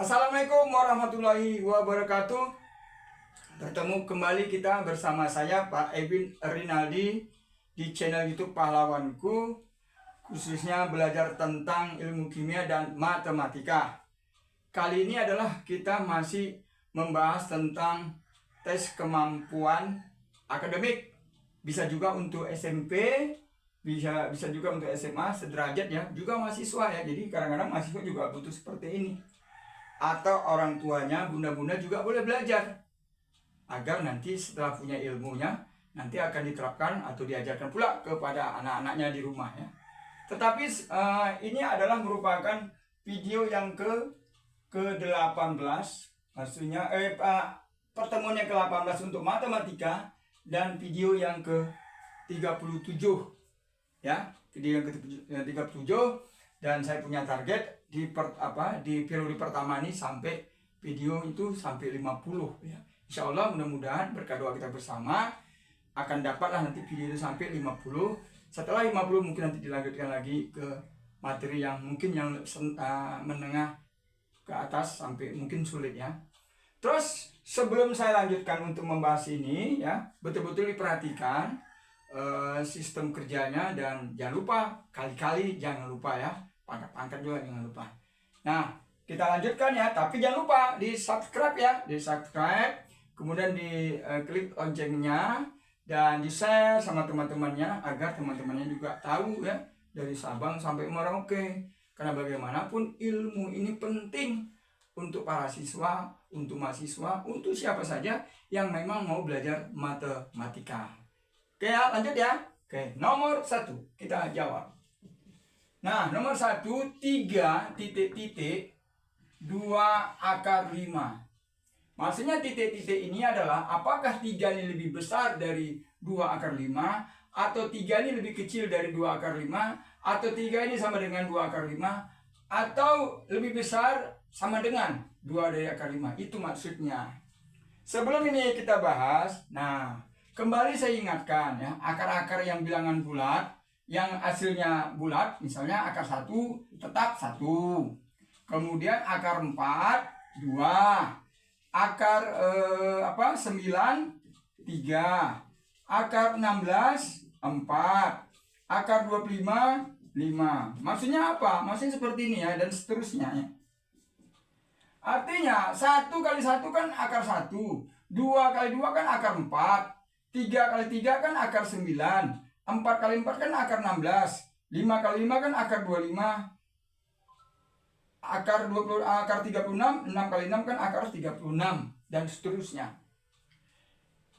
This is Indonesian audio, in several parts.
Assalamualaikum warahmatullahi wabarakatuh. Bertemu kembali kita bersama saya Pak Ebin Rinaldi di channel YouTube Pahlawanku, khususnya belajar tentang ilmu kimia dan matematika. Kali ini adalah kita masih membahas tentang tes kemampuan akademik. Bisa juga untuk SMP, bisa juga untuk SMA sederajat ya, juga mahasiswa ya. Jadi kadang-kadang mahasiswa juga butuh seperti ini. Atau orang tuanya, bunda-bunda juga boleh belajar agar nanti setelah punya ilmunya nanti akan diterapkan atau diajarkan pula kepada anak-anaknya di rumah ya. Tetapi ini adalah merupakan video yang ke-18, maksudnya pertemuan yang ke-18 untuk matematika, dan video yang ke-37 ya, video yang ke-37. Dan saya punya target di periode pertama ini sampai video itu sampai 50 ya. Insya Allah mudah-mudahan berkat doa kita bersama akan dapatlah nanti video itu sampai 50. Setelah 50 mungkin nanti dilanjutkan lagi ke materi yang mungkin yang menengah ke atas sampai mungkin sulit ya. Terus sebelum saya lanjutkan untuk membahas ini ya, betul-betul diperhatikan sistem kerjanya, dan jangan lupa kali-kali jangan lupa ya, pangkat-pangkat juga jangan lupa. Nah, kita lanjutkan ya, tapi jangan lupa di subscribe ya, di subscribe, kemudian di klik loncengnya dan di share sama teman-temannya agar teman-temannya juga tahu ya, dari Sabang sampai Merauke. Karena bagaimanapun ilmu ini penting untuk para siswa, untuk mahasiswa, untuk siapa saja yang memang mau belajar matematika. Oke ya, lanjut ya. Oke, nomor 1 kita jawab. Nah, nomor 1, 3 titik-titik 2 akar 5. Maksudnya titik-titik ini adalah apakah 3 ini lebih besar dari 2 akar 5, atau 3 ini lebih kecil dari 2 akar 5, atau 3 ini sama dengan 2 akar 5, atau lebih besar sama dengan 2 dari akar 5. Itu maksudnya. Sebelum ini kita bahas, nah, kembali saya ingatkan ya, akar-akar yang bilangan bulat, yang hasilnya bulat, misalnya akar 1 tetap 1. Kemudian akar 4, 2. Akar 9, 3. Akar 16, 4. Akar 25, 5. Maksudnya apa? Maksudnya seperti ini ya, dan seterusnya ya. Artinya 1 kali 1 kan akar 1, 2 kali 2 kan akar 4, 3 kali 3 kan akar 9, 4 kali 4 kan akar 16, 5 kali 5 kan akar 25, akar 20, akar 36, 6 kali 6 kan akar 36, dan seterusnya.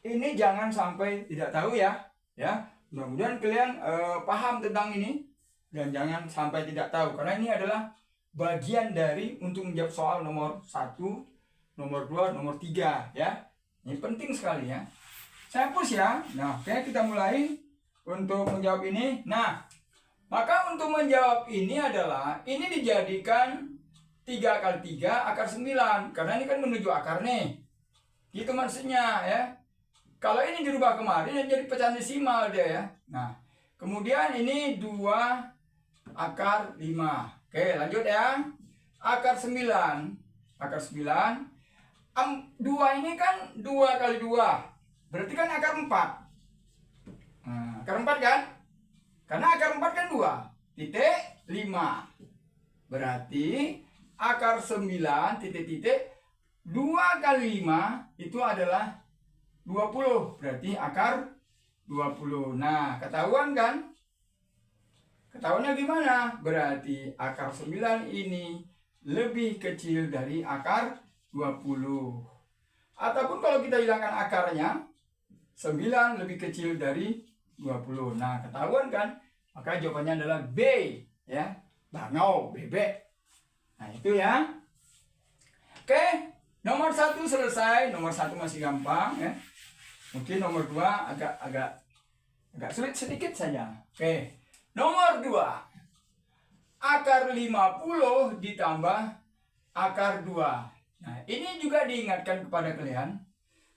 Ini jangan sampai tidak tahu ya. Ya, mudah-mudahan kalian paham tentang ini, dan jangan sampai tidak tahu, karena ini adalah bagian dari untuk menjawab soal nomor 1, nomor 2, nomor 3 ya. Ini penting sekali ya. Saya hapus ya. Nah, oke, kita mulai untuk menjawab ini. Nah, maka untuk menjawab ini adalah, ini dijadikan 3 kali 3 akar 9. Karena ini kan menuju akar nih. Gitu maksudnya ya. Kalau ini dirubah kemarin jadi pecahan desimal dia ya. Nah, kemudian ini 2 akar 5. Oke, lanjut ya. Akar 9. Akar 9. 2 ini kan 2 kali 2. Berarti kan akar 4. Nah, akar 4 kan? Karena akar 4 kan 2 titik 5. Berarti akar 9 titik 2 kali 5 itu adalah 20. Berarti akar 20. Nah, ketahuan kan? Ketahuannya gimana? Berarti akar 9 ini lebih kecil dari akar 20. Ataupun kalau kita hilangkan akarnya, 9 lebih kecil dari 20. Nah, ketahuan kan? Maka jawabannya adalah B ya. Bangau, bebek. Nah, itu ya. Oke, nomor 1 selesai. Nomor 1 masih gampang ya. Mungkin nomor 2 agak sulit sedikit saja. Oke. Nomor 2. Akar 50 ditambah akar 2. Nah, ini juga diingatkan kepada kalian.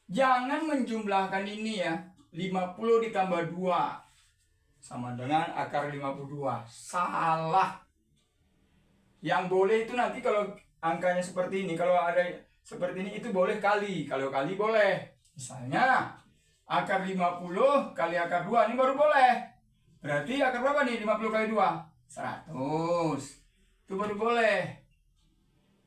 Jangan menjumlahkan ini ya. 50 ditambah 2 sama dengan akar 52. Salah. Yang boleh itu nanti kalau angkanya seperti ini. Kalau ada seperti ini itu boleh kali. Kalau kali boleh. Misalnya akar 50 kali akar 2 ini baru boleh. Berarti akar berapa nih? 50 kali 2 100. Itu baru boleh.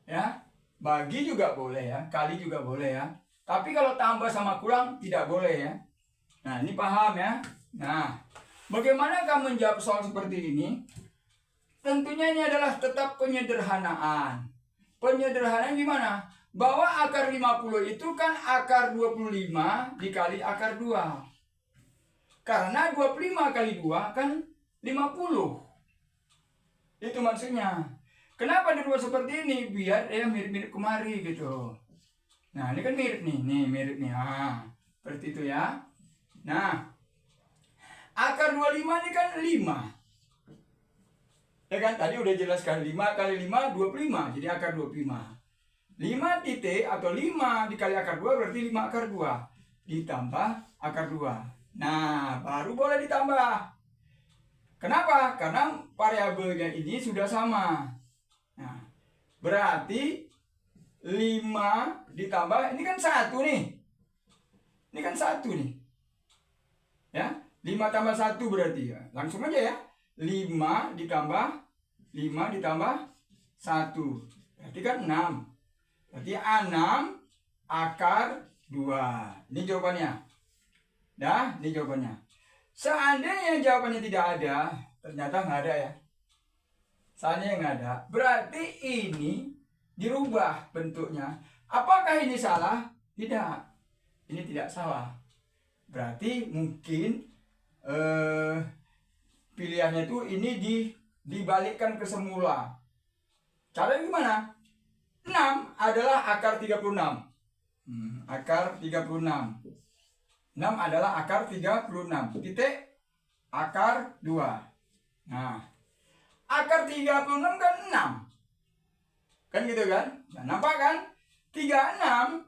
Ya. Bagi juga boleh ya. Kali juga boleh ya. Tapi kalau tambah sama kurang tidak boleh ya. Nah, ini paham ya. Nah, bagaimanakah menjawab soal seperti ini? Tentunya ini adalah tetap penyederhanaan. Penyederhanaan gimana? Bahwa akar 50 itu kan akar 25 dikali akar 2. Karena 25 kali 2 kan 50. Itu maksudnya. Kenapa dibuat seperti ini? Biar dia mirip-mirip kemari gitu. Nah, ini kan mirip nih. Nih, mirip nih. Nah, seperti itu ya. Nah, akar 25 ini kan 5. Ya kan, tadi udah jelaskan 5 kali 5, 25. Jadi akar 25. 5 titik atau 5 dikali akar 2 berarti 5 akar 2. Ditambah akar 2. Nah, baru boleh ditambah. Kenapa? Karena variabelnya ini sudah sama. Nah, berarti 5 ditambah, ini kan 1 nih. Ini kan 1 nih. Ya, 5 tambah 1 berarti ya. Langsung aja ya. 5 ditambah 1. Berarti kan 6. Berarti 6 akar 2. Ini jawabannya. Dah, ini jawabannya. Seandainya jawabannya tidak ada, ternyata nggak ada ya. Seandainya nggak ada, berarti ini dirubah bentuknya. Apakah ini salah? Tidak. Ini tidak salah. Berarti mungkin pilihannya itu ini dibalikkan ke semula. Caranya gimana? 6 adalah akar 36. Akar 36. 6 adalah akar 36. Titik akar 2. Nah, akar 36 kan 6. Kan gitu kan? Nah, nampak kan? 36.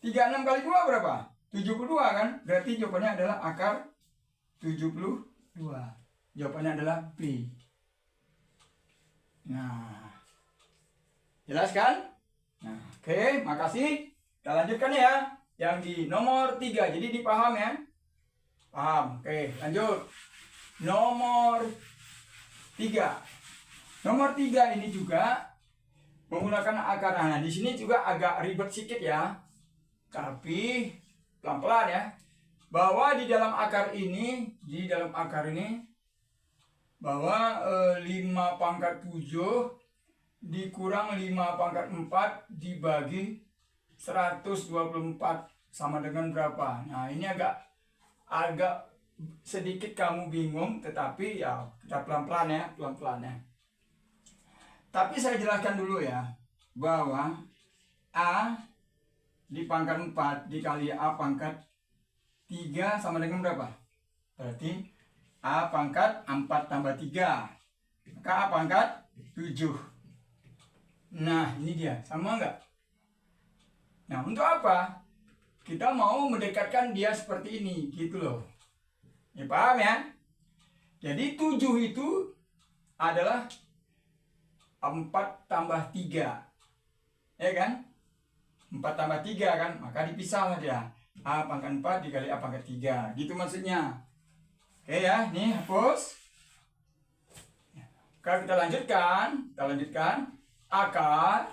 36 kali 2 berapa? 72 kan? Berarti jawabannya adalah akar 72. Jawabannya adalah B. Nah, jelas kan? Nah, oke, makasih. Kita lanjutkan ya. Yang di nomor 3. Jadi dipaham ya? Paham. Oke, lanjut. Nomor 3. Nomor 3 ini juga menggunakan akar. Nah, di sini juga agak ribet sedikit ya. Tapi pelan-pelan ya. Bahwa di dalam akar ini, bahwa 5 pangkat 7 dikurang 5 pangkat 4 dibagi 124 sama dengan berapa? Nah, ini agak sedikit kamu bingung, tetapi ya kita pelan-pelan ya. Tapi saya jelaskan dulu ya, bahwa A di pangkat 4 dikali A pangkat 3 sama dengan berapa? Berarti A pangkat 4 tambah 3. Maka A pangkat 7. Nah, ini dia. Sama enggak? Nah, untuk apa? Kita mau mendekatkan dia seperti ini. Gitu loh. Ya, paham ya? Jadi 7 itu adalah 4 tambah 3. Ya kan? 4 tambah 3 kan? Maka dipisah saja. A pangkat 4 dikali A pangkat 3. Gitu maksudnya. Oke ya, nih hapus. Kalau kita lanjutkan. Akar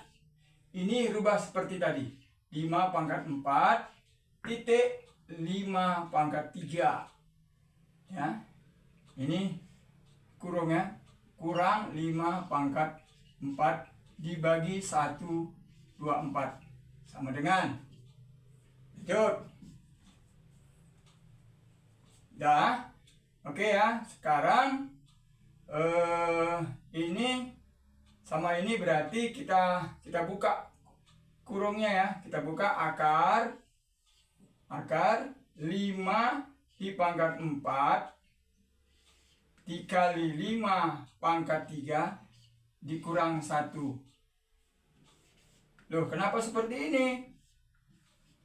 ini rubah seperti tadi. 5 pangkat 4 titik 5 pangkat 3. Ya. Ini kurungnya. Kurang 5 pangkat 4 dibagi 124. Sama dengan. Lanjut. Dah. Oke ya. Sekarang ini sama ini berarti kita buka kurungnya ya. Kita buka akar 5 di pangkat 4 dikali 5 pangkat 3 dikurang 1. Loh, kenapa seperti ini?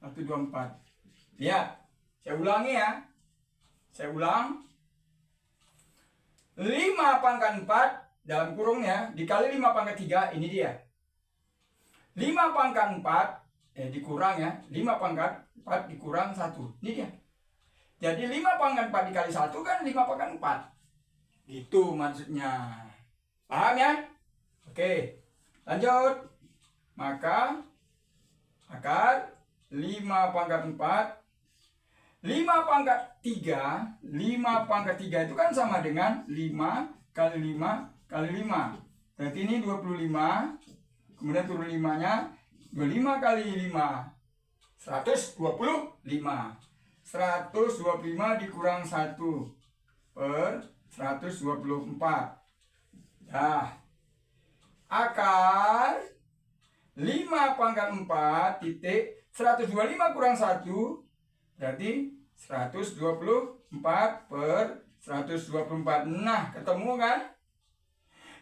124. Lihat, saya ulangi ya. Saya ulang. 5 pangkat 4 dalam kurungnya dikali 5 pangkat 3, ini dia. 5 pangkat 4 dikurang ya, 5 pangkat 4 dikurang 1. Ini dia. Jadi 5 pangkat 4 dikali 1 kan 5 pangkat 4. Itu maksudnya. Paham ya? Oke. Lanjut. Maka akar 5 pangkat 4 5 pangkat 3 5 pangkat 3 itu kan sama dengan 5 kali 5 kali 5. Berarti ini 25. Kemudian turun 5 nya 25 kali 5 125. 125 dikurang 1 per 124. Nah, akar 5 pangkat 4 titik 125 kurang 1 berarti 124 per 124. Nah, ketemu kan?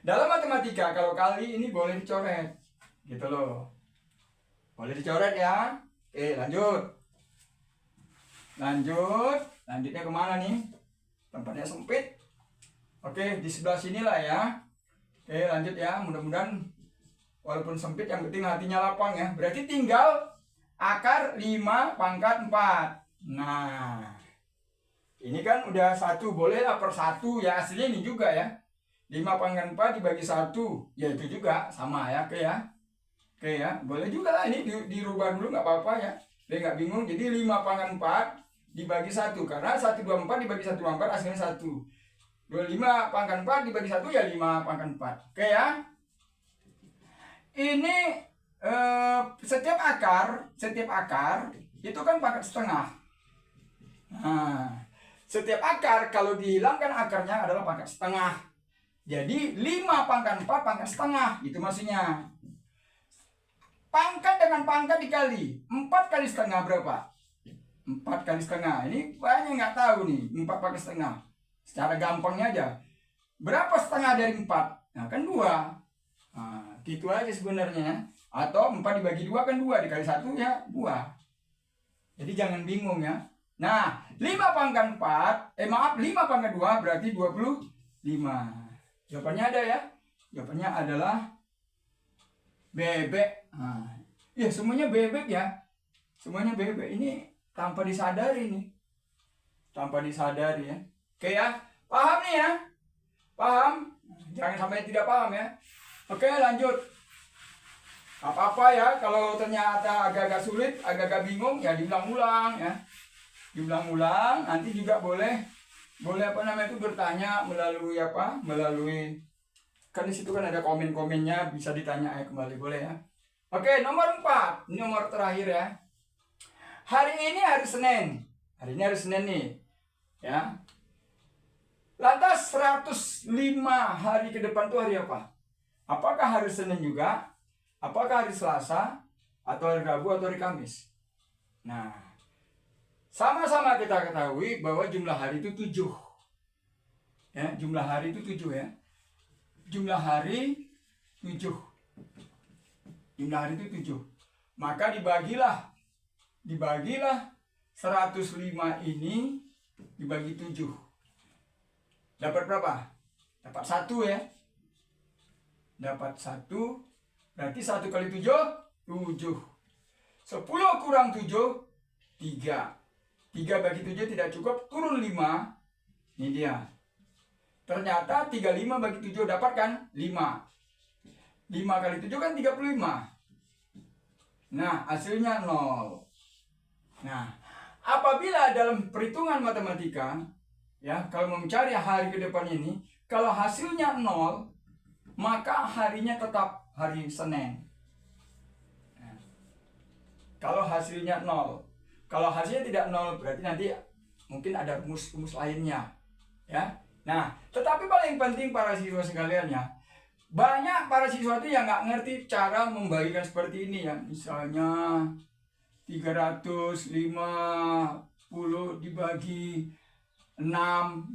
Dalam matematika kalau kali ini boleh dicoret. Gitu loh. Boleh dicoret ya. Oke, lanjut. Lanjutnya kemana nih? Tempatnya sempit. Oke, di sebelah sinilah ya. Oke, lanjut ya. Mudah-mudahan walaupun sempit yang penting hatinya lapang ya. Berarti tinggal akar 5 pangkat 4. Nah, ini kan udah 1, bolehlah per 1 ya, aslinya ini juga ya. 5 pangkat 4 dibagi 1, ya itu juga sama ya, oke ya. Oke ya, boleh juga lah ini dirubah dulu nggak apa-apa ya. Dia nggak bingung, jadi 5 pangkat 4 dibagi 1, karena 124 dibagi 124 hasilnya 1. 25 pangkat 4 dibagi 1 ya 5 pangkat 4. Oke ya. Ini setiap akar itu kan pangkat setengah. Nah, setiap akar kalau dihilangkan akarnya adalah pangkat setengah. Jadi 5 pangkat 4 pangkat setengah, itu maksudnya. Pangkat dengan pangkat dikali 4 kali setengah berapa? 4 kali setengah. Ini banyak nggak tahu nih 4 pangkat setengah. Secara gampangnya aja. Berapa setengah dari 4? Nah kan 2. Nah, gitu aja sebenarnya. Atau 4 dibagi 2 kan 2, dikali 1 ya 2. Jadi jangan bingung ya. Nah, 5 pangkat 4, 5 pangkat 2 berarti 25. Jawabannya ada ya. Jawabannya adalah bebek. Nah, ya semuanya bebek ya. Semuanya bebek. Ini tanpa disadari nih. Tanpa disadari ya. Oke ya. Paham nih ya? Paham? Jangan sampai tidak paham ya. Oke, lanjut. Apa-apa ya, kalau ternyata agak-agak sulit, agak-agak bingung, ya diulang-ulang ya. Diulang-ulang, nanti juga boleh apa namanya itu bertanya melalui apa? Melalui kan di situ kan ada komen-komennya, bisa ditanya ya kembali, boleh ya. Oke, nomor 4. Ini nomor terakhir ya. Hari ini hari Senin. Hari ini hari Senin nih. Ya. Lantas 105 hari ke depan itu hari apa? Apakah hari Senin juga? Apakah hari Selasa? Atau hari Rabu atau hari Kamis? Nah, sama-sama kita ketahui bahwa jumlah hari itu 7. Ya, jumlah hari itu 7 ya. Jumlah hari 7. Jumlah hari itu 7. Maka dibagilah 105 ini dibagi 7. Dapat berapa? Dapat 1 ya. Dapat 1. Berarti 1 kali 7, 7. 10 kurang 7, 3. 3 bagi 7 tidak cukup, turun 5. Ini dia. Ternyata 35 bagi 7 dapat kan? 5. 5 kali 7 kan 35. Nah, hasilnya 0. Nah, apabila dalam perhitungan matematika, ya, kalau mau mencari hari ke depan ini, kalau hasilnya 0, maka harinya tetap hari Senin. Nah, kalau hasilnya 0. Kalau hasilnya tidak 0, berarti nanti mungkin ada rumus-rumus lainnya. Ya. Nah, tetapi paling penting para siswa sekalian ya, banyak para siswa itu yang nggak ngerti cara membagikan seperti ini ya. Misalnya 350 dibagi 6.